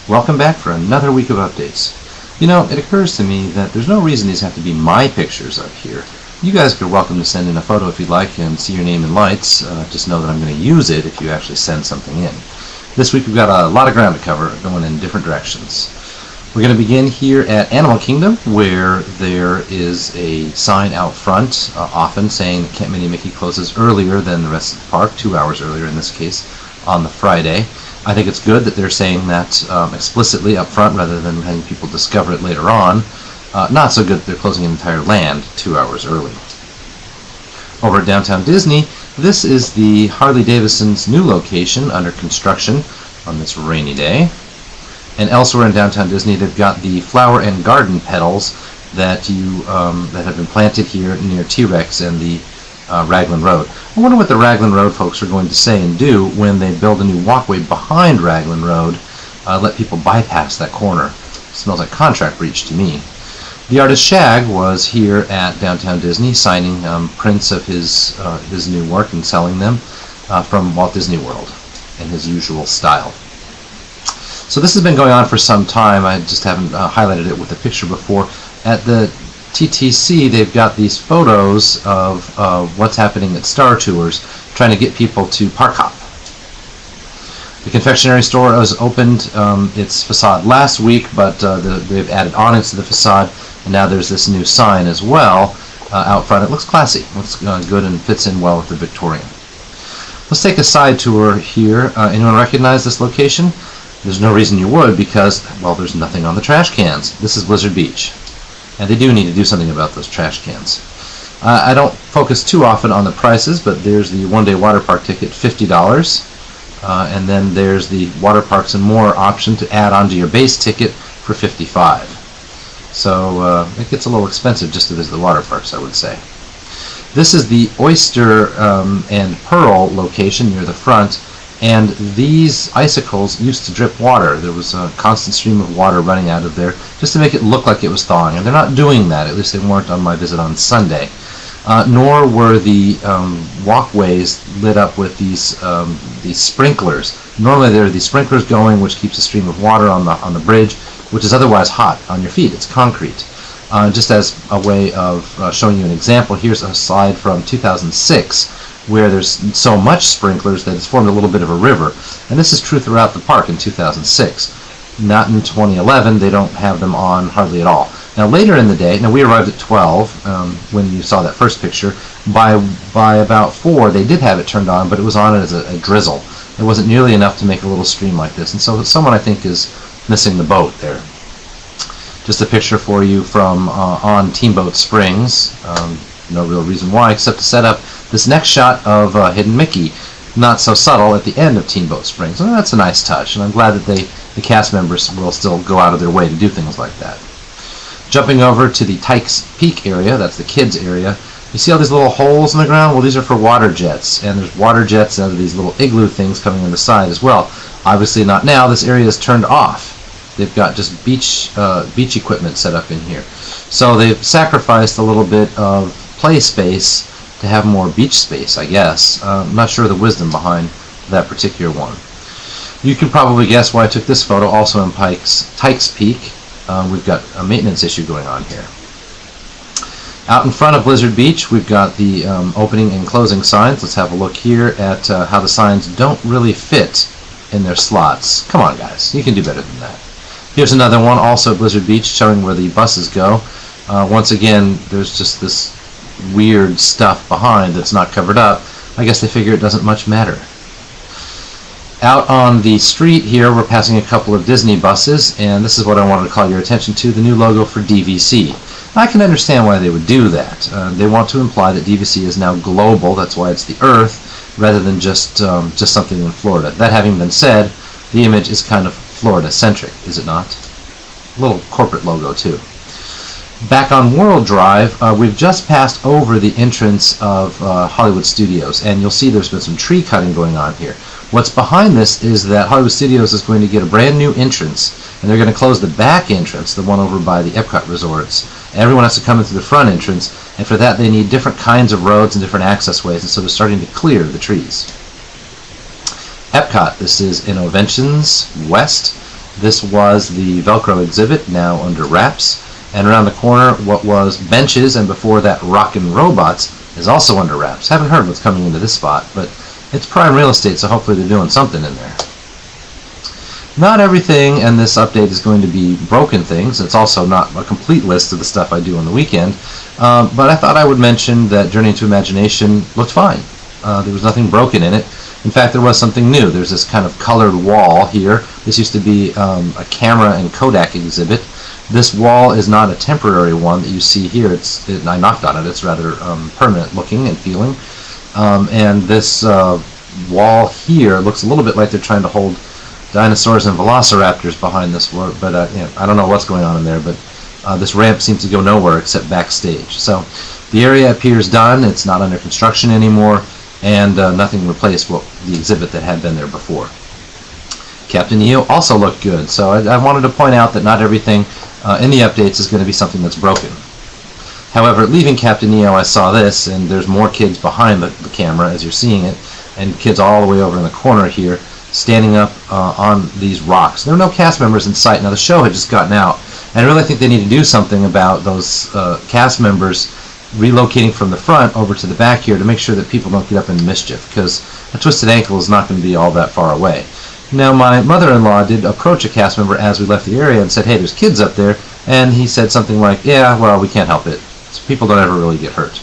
Welcome back for another week of updates. You know, it occurs to me that there's no reason these have to be my pictures up here. You guys are welcome to send in a photo if you'd like and see your name in lights. Just know that I'm going to use it if you actually send something in. This week we've got a lot of ground to cover, going in different directions. We're going to begin here at Animal Kingdom, where there is a sign out front, often saying that Camp Minnie-Mickey closes earlier than the rest of the park, 2 hours earlier in this case, on the Friday. I think it's good that they're saying that explicitly up front rather than having people discover it later on. Not so good that they're closing an entire land 2 hours early. Over at Downtown Disney, this is the Harley-Davidson's new location under construction on this rainy day. And elsewhere in Downtown Disney, they've got the flower and garden petals that that have been planted here near T-Rex and the Raglan Road. I wonder what the Raglan Road folks are going to say and do when they build a new walkway behind Raglan Road, let people bypass that corner. Smells like contract breach to me. The artist Shag was here at Downtown Disney signing prints of his new work and selling them from Walt Disney World in his usual style. So this has been going on for some time. I just haven't highlighted it with a picture before. At the TTC, they've got these photos of what's happening at Star Tours, trying to get people to park hop. The Confectionary store was opened its facade last week, but they've added awnings to the facade, and now there's this new sign as well out front. It looks classy, looks good, and fits in well with the Victorian. Let's take a side tour here. Anyone recognize this location? There's no reason you would, because, well, there's nothing on the trash cans. This is Blizzard Beach, and they do need to do something about those trash cans. I don't focus too often on the prices, but there's the one-day water park ticket, $50, and then there's the water parks and more option to add onto your base ticket for $55. So it gets a little expensive just to visit the water parks, I would say. This is the Oyster and Pearl location near the front. And these icicles used to drip water. There was a constant stream of water running out of there just to make it look like it was thawing. And they're not doing that. At least they weren't on my visit on Sunday. Nor were the walkways lit up with these sprinklers. Normally there are these sprinklers going, which keeps a stream of water on the bridge, which is otherwise hot on your feet. It's concrete. Just as a way of showing you an example, here's a slide from 2006. Where there's so much sprinklers that it's formed a little bit of a river. And this is true throughout the park in 2006. Not in 2011, they don't have them on hardly at all. Now later in the day, now we arrived at 12 when you saw that first picture. By about 4 they did have it turned on, but it was on as a drizzle. It wasn't nearly enough to make a little stream like this. And so someone I think is missing the boat there. Just a picture for you from on Teamboat Springs. No real reason why except to set up this next shot of Hidden Mickey, not so subtle, at the end of Teamboat Springs. And that's a nice touch, and I'm glad that the cast members will still go out of their way to do things like that. Jumping over to the Tykes Peak area, that's the kids area, you see all these little holes in the ground? Well, these are for water jets, and there's water jets out of these little igloo things coming on the side as well. Obviously not now. This area is turned off. They've got just beach equipment set up in here. So they've sacrificed a little bit of play space to have more beach space, I guess. I'm not sure of the wisdom behind that particular one. You can probably guess why I took this photo, also in Tykes Peak. We've got a maintenance issue going on here. Out in front of Blizzard Beach, we've got the opening and closing signs. Let's have a look here at how the signs don't really fit in their slots. Come on, guys, you can do better than that. Here's another one, also at Blizzard Beach, showing where the buses go. Once again, there's just this weird stuff behind that's not covered up. I guess they figure it doesn't much matter. Out on the street here, we're passing a couple of Disney buses, and this is what I wanted to call your attention to, the new logo for DVC. I can understand why they would do that. They want to imply that DVC is now global, that's why it's the Earth, rather than just something in Florida. That having been said, the image is kind of Florida-centric, is it not? A little corporate logo, too. Back on World Drive, we've just passed over the entrance of Hollywood Studios, and you'll see there's been some tree cutting going on here. What's behind this is that Hollywood Studios is going to get a brand new entrance, and they're going to close the back entrance, the one over by the Epcot resorts. Everyone has to come in through the front entrance, and for that they need different kinds of roads and different access ways, and so they're starting to clear the trees. Epcot, this is Innovations West, This was the Velcro exhibit, now under wraps. And around the corner, what was benches, and before that Rockin' Robots, is also under wraps. Haven't heard what's coming into this spot, but it's prime real estate, so hopefully they're doing something in there. Not everything in this update is going to be broken things. It's also not a complete list of the stuff I do on the weekend. But I thought I would mention that Journey into Imagination looked fine. There was nothing broken in it. In fact, there was something new. There's this kind of colored wall here. This used to be a camera and Kodak exhibit. This wall is not a temporary one that you see here. I knocked on it. It's rather permanent looking and feeling. And this wall here looks a little bit like they're trying to hold dinosaurs and velociraptors behind this work, but I don't know what's going on in there, but this ramp seems to go nowhere except backstage. So the area appears done. It's not under construction anymore, and nothing replaced the exhibit that had been there before. Captain EO also looked good, so I wanted to point out that not everything in the updates is going to be something that's broken. However, leaving Captain EO, I saw this, and there's more kids behind the camera as you're seeing it, and kids all the way over in the corner here standing up on these rocks. There are no cast members in sight. Now, the show had just gotten out, and I really think they need to do something about those cast members relocating from the front over to the back here to make sure that people don't get up in mischief, because a twisted ankle is not going to be all that far away. Now, my mother-in-law did approach a cast member as we left the area and said, "Hey, there's kids up there," and he said something like, "Yeah, well, we can't help it. So people don't ever really get hurt."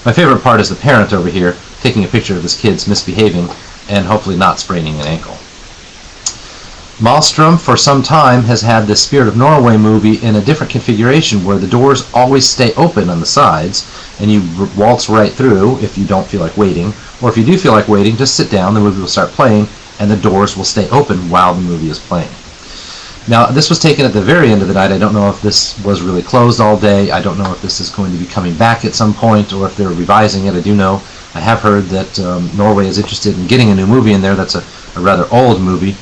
My favorite part is the parent over here taking a picture of his kids misbehaving and hopefully not spraining an ankle. Maelstrom, for some time, has had the Spirit of Norway movie in a different configuration where the doors always stay open on the sides and you waltz right through if you don't feel like waiting, or if you do feel like waiting, just sit down, the movie will start playing, and the doors will stay open while the movie is playing. Now, this was taken at the very end of the night. I don't know if this was really closed all day. I don't know if this is going to be coming back at some point or if they're revising it. I have heard that Norway is interested in getting a new movie in there. That's a rather old movie.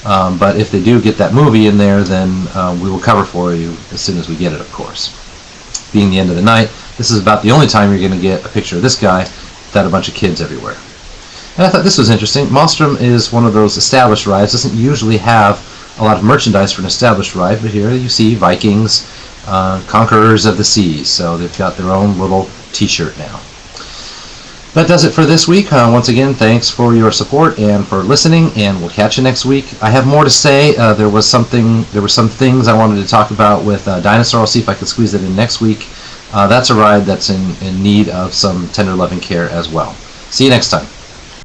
But if they do get that movie in there, then we will cover for you as soon as we get it, of course. Being the end of the night, this is about the only time you're going to get a picture of this guy without a bunch of kids everywhere. And I thought this was interesting. Maelstrom is one of those established rides. Doesn't usually have a lot of merchandise for an established ride, but here you see Vikings, Conquerors of the Seas. So they've got their own little t-shirt now. That does it for this week. Once again, thanks for your support and for listening, and we'll catch you next week. I have more to say. There were some things I wanted to talk about with Dinosaur. I'll see if I can squeeze it in next week. That's a ride that's in need of some tender loving care as well. See you next time.